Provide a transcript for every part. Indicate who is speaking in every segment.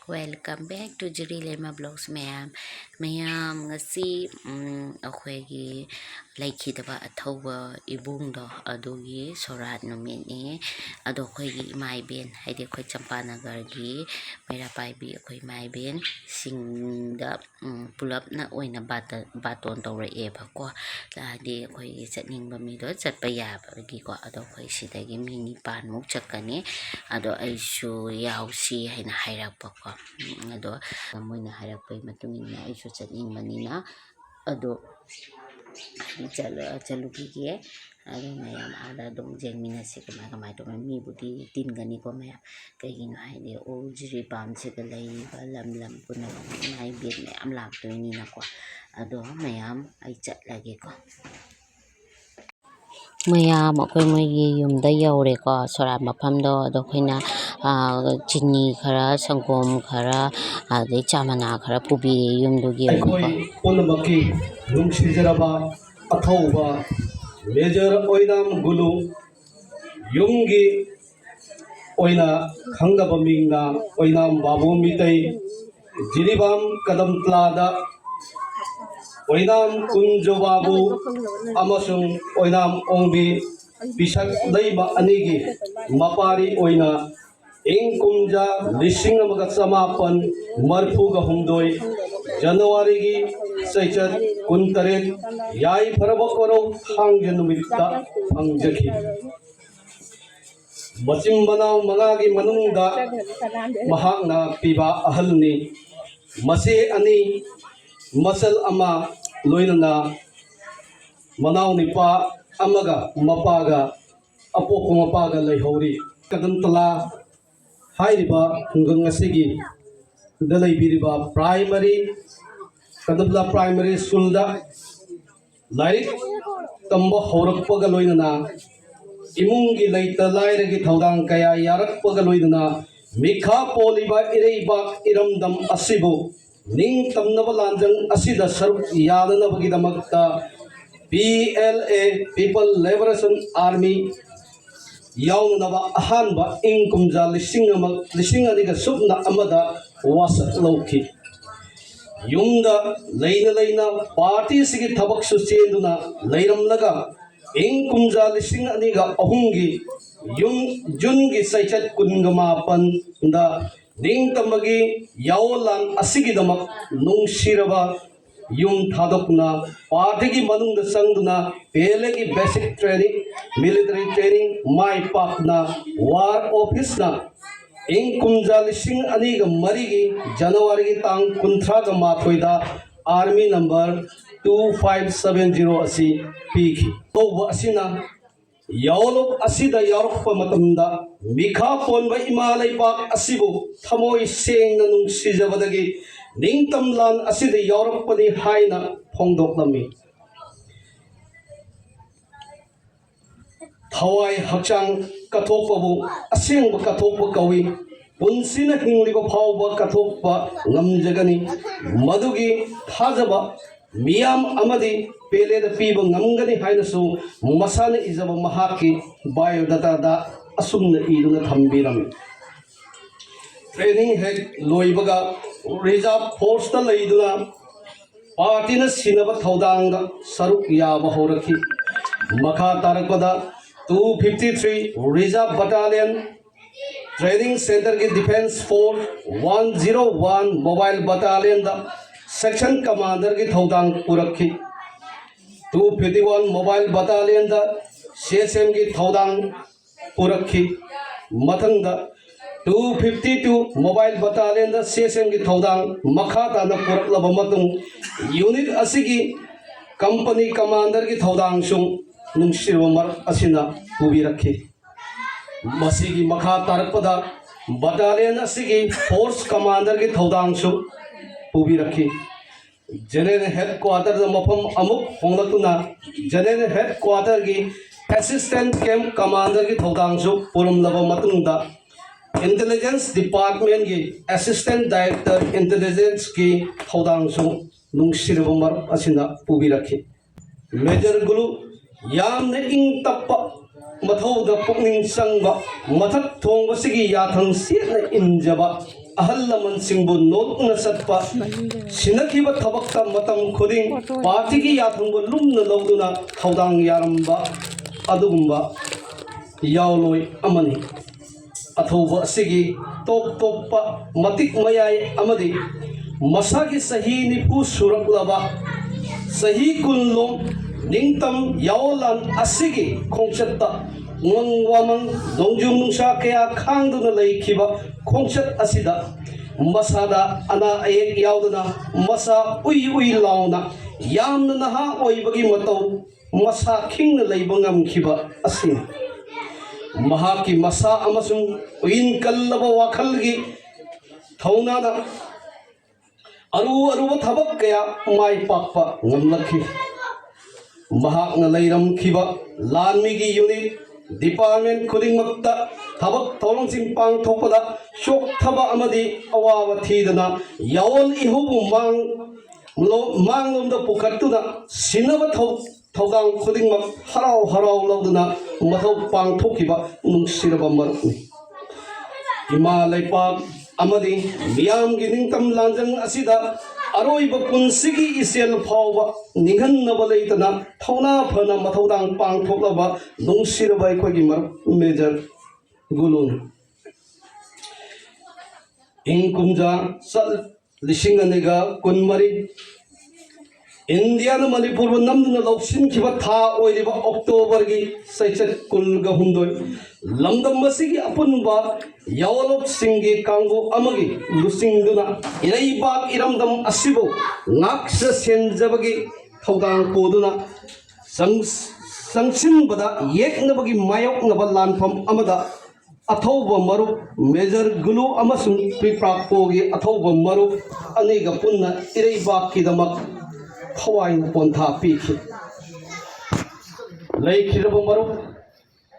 Speaker 1: Welcome back to Jiri Lema Vlogs mayam ngasi akhwegi laikhidaba athoba ibungdo adugi sorat numini ado akhwegi imai ben haidi akhwai Champanagar gi mera paibi akhwai mai ben singda pulap na oina baton tawrae ba ko ladi akhwai chatningba mido chatpa yaba gi ko ado akhwai sidagi mini pan muk chakani ado aishu yausi haina hairakpa ko ado moina hairakpai matungina aishu chatningmanina ado chalugi ado mayam ada dong jengminasi kamai to mi budi tingani ko mayam kaigino haide o jiri pam se galai lam puna mai bet mayam laktoini na ko ado mayam ai chatlage ko mayam akhoi moigi yumda yaure ko sora mafamdo ado khoina chini khara sangom khara ade chamana khara pubi yumdugi ko
Speaker 2: onmaki nungsijaraba athauba major oinam gulu yumgi oina khangdaba mingna oinam babu mitai jiribam kadamtlada oinam kunjo babu amasung oinam ongbi pisak leiba anigi mapari oina ing kumja lising amaga samapan marfuga humdoi January gi saichat kuntaret yai farabakoro hangja numitta hangjaki machim banau mangagi manungda mahakna piba ahalni mase ani masal ama loinana manau nipa amaga mapaga apoko mapaga leihori kadantala hairiba hungang asigi dalai biriba primary kadabla primary school da laik tamba horakpaga loinana imungi laita lairagi thaudang kaya yarakpaga loinana mikha poliba ireiba iramdam asibu ning tamnaba lanjang asida saruk yadanabagi damakta PLA People Liberation Army yaunaba ahanba inkumja lising aniga subna amada wasak lauki yumda leina party sigi thabak su chenduna leiramlaga inkumja lising aniga ahungi jungi saichat kungama pan da ningtamagi yaulan asigi damak nungsiraba yum thadokna party gi manung da sangduna pele gi basic training military training mai pakna war office na ing kumja lising aniga marigi January gi tang kunthra ga mathoida army number 2570 asi piki to asina yaulok asida yarokpa matamda mikha ponba imalai pak asibu thamoi sengna nung sijabadagi ningtamlan asida yarokpani haina phongdoklami thawai hakchang kathokpabu asengba kathokpa kawi punsina hingliba phawba kathokpa ngamjagani madugi thajaba miyam amadi pele da piba ngamgani hainasu masana izaba mahaki biodata da asumna iduna thambirami training head loibaga reserve force ta leiduna party na sinaba thaudanga saruk yaba horakhi makha tarakpada 253 reserve battalion training center के defense force 101 mobile battalion da section commander की थौदांग पुरखी 251 mobile battalion da CSM की थौदांग पुरखी मथंग da 252 mobile battalion da CSM की थौदांग मखा ताना पुरखलब मतुंग unit असगी company commander की थौदांग सुंग नुंगसिरमर असिना पुबी रखी मसीगी मखा तारकपदा बटालियन असिगी फोर्स कमांडर की थौदांगसु पुबी रखी जनरल हेडक्वार्टर मफम अमुक होंगलतुना जनरल हेडक्वार्टर की असिस्टेंट कैंप कमांडर की थौदांगसु पुरमलब मतुंगदा इंटेलिजेंस डिपार्टमेंट की असिस्टेंट डायरेक्टर इंटेलिजेंस की थौदांगसु नुंगसिरमर असिना पुबी रखी मेजर गुरु यामने इंग तप्पा मथौदा पुकनिंग संगबा मथक थोंगबसिगी याथंग सेना इंजबा ahal laman singbu not na satpa sinakiba tabakta matam khuding party ki yathangbu lumna lawduna thaudang yaramba adugumba yawloi amani athoba asigi top pa matik mayai amadi masagi sahi nipu suraklaba sahi kunlom ningtam yawalan asigi khongchatta ngwamang dongjung nungsa kaya khangduna laikhiba khongchat asida masada ana ayek yauduna masa ui launa yamna naha oibagi matau masa khingna leiba ngamkhiba asin mahaki masa amasung uin kallaba wakhalgi thaunana aru thabak kaya mai pakpa ngamlakhi mahakna leiram khiba lanmigi unit department khudingmakta thabak thawlangsing pangthokpada shok thaba amadi awawa thidana yawal ihubu manglomda pukhattuna sinaba thawdang khudingmak harau lawduna mathau pangthokhiba nungsiraba marukni ima leipak amadi miyamgi ningtam lanjang asida aroiba punsigi isel phawba ninghanaba leitana thawna phana mathaudang pangthoklaba nungsiraba aikhogi maruk major gulun ingkumja sal lishinganiga kunmari India na Manipur namduna lauksin kiba tha oiriba October gi saichat kulga hundoi lamdam masigi apunba yawalop singi kangbu amagi lusingduna iraibak iramdam asibo ngaksa senjabagi thaudang poduna sangsinbada yeknabagi mayok naba lanpham amada athauba maru major gulu amasung priprakpogi athauba maru aniga punna iraibak kidamak Hawaii Pontha Piki Lake Maru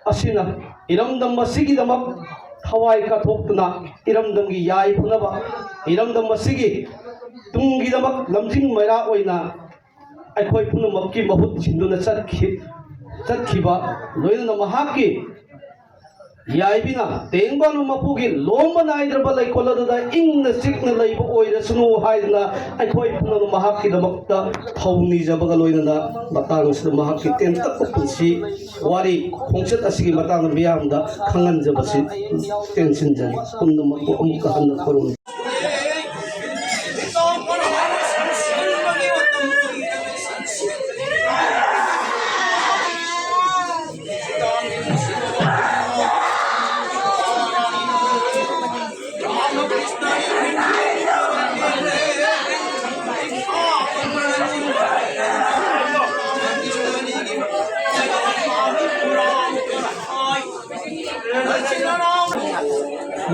Speaker 2: Asina Iramdam Masigi the Map Hawaii Katopuna Iramdam Yai Punaba Iramdam Masigi Tungi the Mak Lamjing Mara Oina I quite Punamaki Mahut Chinduna Satkiba Loina Mahaki Yaibina Tengbanu Mapugi Loma Nidraba like Colada in the signal like oil snow hidna I quite Punam Mahaki the Makta Tony Zabagaloina Batans the Mahaki Tentakusi Wari Kongset Asigi Matan beyond the Kangan Zabasi Tensinjan Punamamuka and the Korum.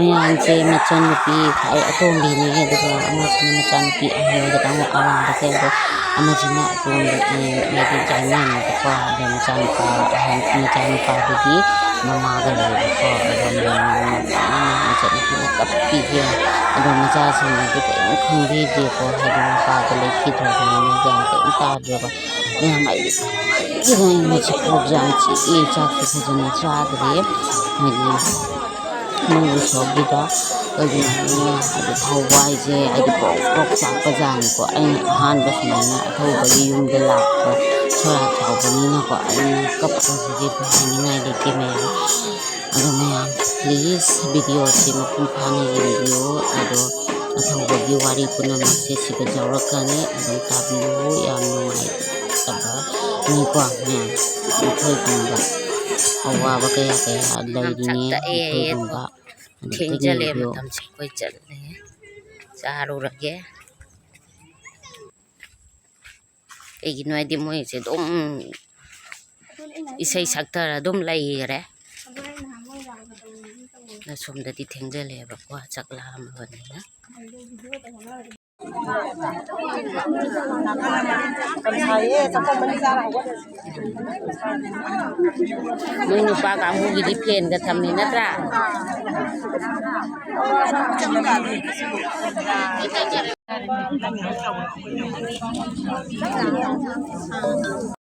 Speaker 1: Mayan si macam nupi kaya atombi ni gitu amas ni macam nupi ahli kita mau alam betul amasnya atombi ni lagi jangan gitu ada macam macam pagi mama gala gitu ada macam nupi kapi dia ada macam sini kita khumbi dia ko ada pagi lagi kita ni jangan kita dia ni mai ini macam program si cak kita jangan cak dia lagi Mungkin sobita, kerja ada tahu aja, ada pokok siapa jangan ko, ini handas mana, tahu bagi yung gelap, soal tahu bagi nak ko, ini kapal sedikit ini ngai di mana, aduh maya, please video si maupun pani video, aduh tahu bagi wari pun masih si berjauhan ni, aduh tablu yang ngai, apa, ni ko ni, itu pun awa kaya lagi ni itu ba tinggal matam si koi jalle saru rage egin wai di moi se dom isai sakta dom lai re na somda di thengjale ba kwa chakla am bani na Noi nupa kamu gidi plan ka thamni natra